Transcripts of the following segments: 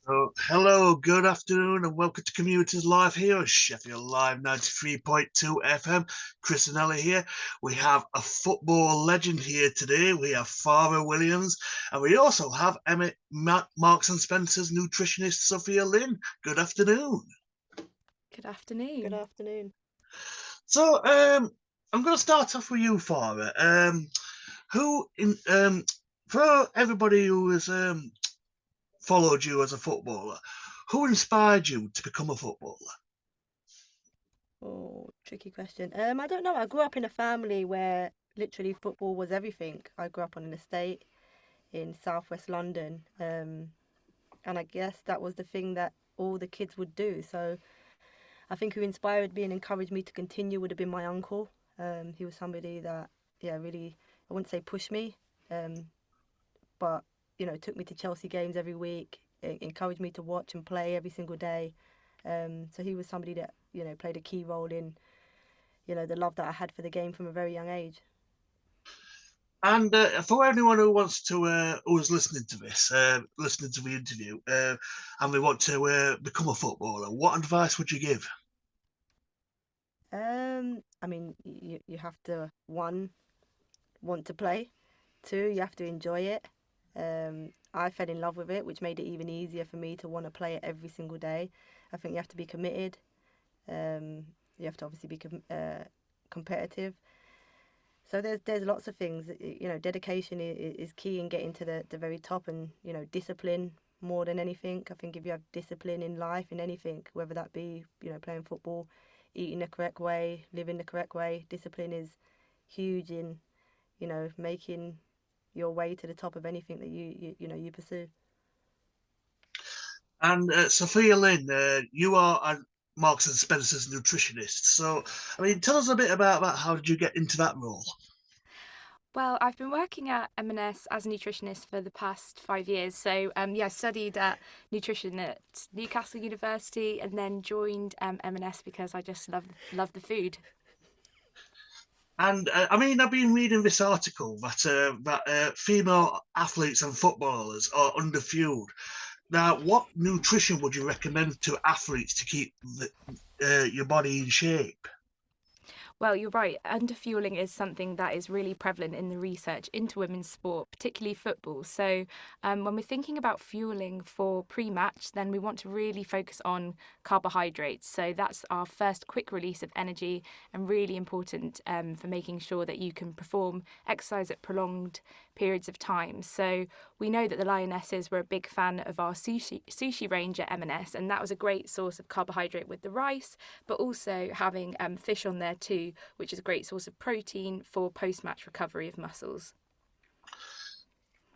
Hello, good afternoon, and welcome to Commuters Live here on Sheffield Live 93.2 FM. Chris and Ellie here. We have a football legend here today. We have Fara Williams, and we also have Marks and Spencer's nutritionist Sophia Lynn. Good afternoon. Good afternoon. Good afternoon. So, I'm going to start off with you, Fara. For everybody who has followed you as a footballer, who inspired you to become a footballer? Oh, tricky question. I don't know. I grew up in a family where literally football was everything. I grew up on an estate in southwest London, and I guess that was the thing that all the kids would do. So I think who inspired me and encouraged me to continue would have been my uncle. He was somebody that, yeah, really, I wouldn't say pushed me, but took me to Chelsea games every week, encouraged me to watch and play every single day. So he was somebody that played a key role in the love that I had for the game from a very young age. And for anyone who wants to, who is listening to this, listening to the interview, and they want to become a footballer, what advice would you give? I mean, you have to, one, want to play. Two, you have to enjoy it. I fell in love with it, which made it even easier for me to want to play it every single day. I think you have to be committed. You have to obviously be competitive. So there's lots of things. Dedication is key in getting to the very top, and discipline more than anything. I think if you have discipline in life, in anything, whether that be playing football, eating the correct way, living the correct way, discipline is huge in making your way to the top of anything that you pursue. And Sophia Lynn, you are a Marks and Spencer's nutritionist. So, I mean, tell us a bit about that. How did you get into that role? Well, I've been working at M&S as a nutritionist for the past 5 years. So, I studied nutrition at Newcastle University and then joined M&S because I just love the food. And I mean, I've been reading this article that female athletes and footballers are underfueled. Now, what nutrition would you recommend to athletes to keep your body in shape? Well, you're right. Underfueling is something that is really prevalent in the research into women's sport, particularly football. So, when we're thinking about fueling for pre match, then we want to really focus on carbohydrates. So, that's our first quick release of energy and really important for making sure that you can perform exercise at prolonged periods of time. So, we know that the Lionesses were a big fan of our sushi range at M&S, and that was a great source of carbohydrate with the rice, but also having fish on there too, which is a great source of protein for post-match recovery of muscles.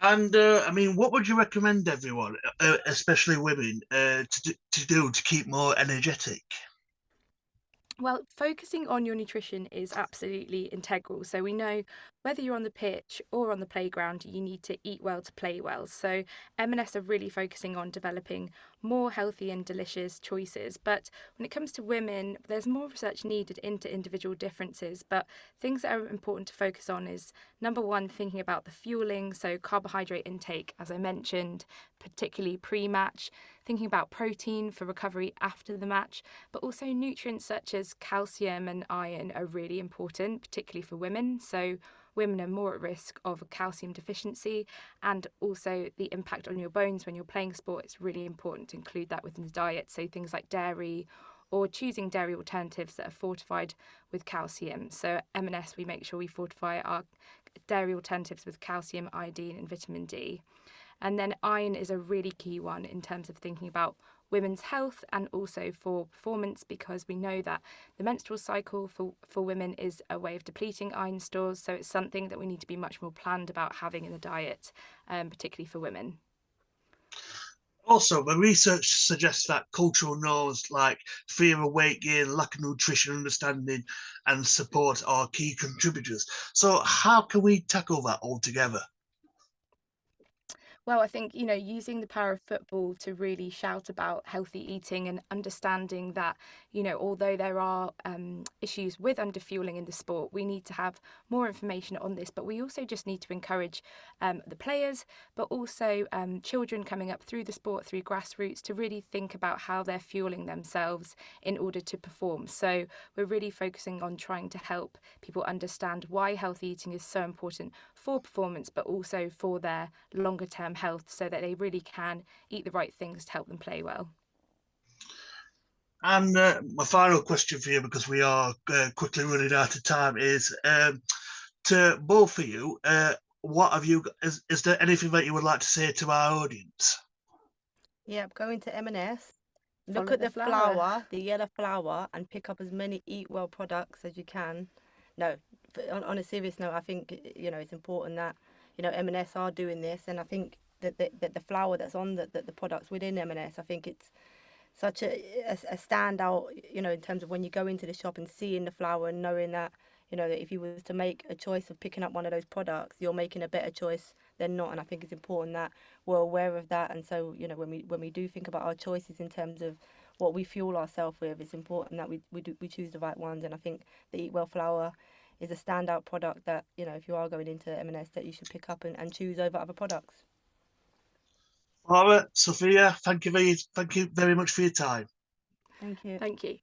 And I mean, what would you recommend everyone, especially women, to do to keep more energetic? Well, focusing on your nutrition is absolutely integral. So we know whether you're on the pitch or on the playground, you need to eat well to play well. So M&S are really focusing on developing more healthy and delicious choices. But when it comes to women, there's more research needed into individual differences. But things that are important to focus on is number one, thinking about the fueling, so carbohydrate intake, as I mentioned, particularly pre-match, thinking about protein for recovery after the match, but also nutrients such as calcium and iron are really important, particularly for women. So women are more at risk of a calcium deficiency, and also the impact on your bones when you're playing sport. It's really important to include that within the diet. So things like dairy or choosing dairy alternatives that are fortified with calcium. So at M&S, we make sure we fortify our dairy alternatives with calcium, iodine and vitamin D. And then iron is a really key one in terms of thinking about women's health and also for performance, because we know that the menstrual cycle for women is a way of depleting iron stores. So it's something that we need to be much more planned about having in the diet, particularly for women. Also, the research suggests that cultural norms like fear of weight gain, lack of nutrition understanding, and support are key contributors. So, how can we tackle that altogether? Well, I think, using the power of football to really shout about healthy eating and understanding that, although there are issues with underfueling in the sport, we need to have more information on this. But we also just need to encourage the players, but also children coming up through the sport, through grassroots, to really think about how they're fueling themselves in order to perform. So we're really focusing on trying to help people understand why healthy eating is so important for performance, but also for their longer term health, so that they really can eat the right things to help them play well. And my final question for you, because we are quickly running out of time, is to both of you, what have you? Is there anything that you would like to say to our audience? Yep, go into M&S, look Follow at the the flower. flour, the yellow flour, and pick up as many Eat Well products as you can. No, on a serious note, I think it's important that M&S are doing this, and I think that the flour that's on the products within M&S, I think it's such a standout, in terms of when you go into the shop and seeing the flour and knowing that, that if you was to make a choice of picking up one of those products, you're making a better choice than not. And I think it's important that we're aware of that. And so, when we do think about our choices in terms of what we fuel ourselves with, it's important that we choose the right ones. And I think the Eat Well flour is a standout product that, if you are going into M&S, that you should pick up and choose over other products. Fara, Sophia, thank you very much for your time. Thank you. Thank you.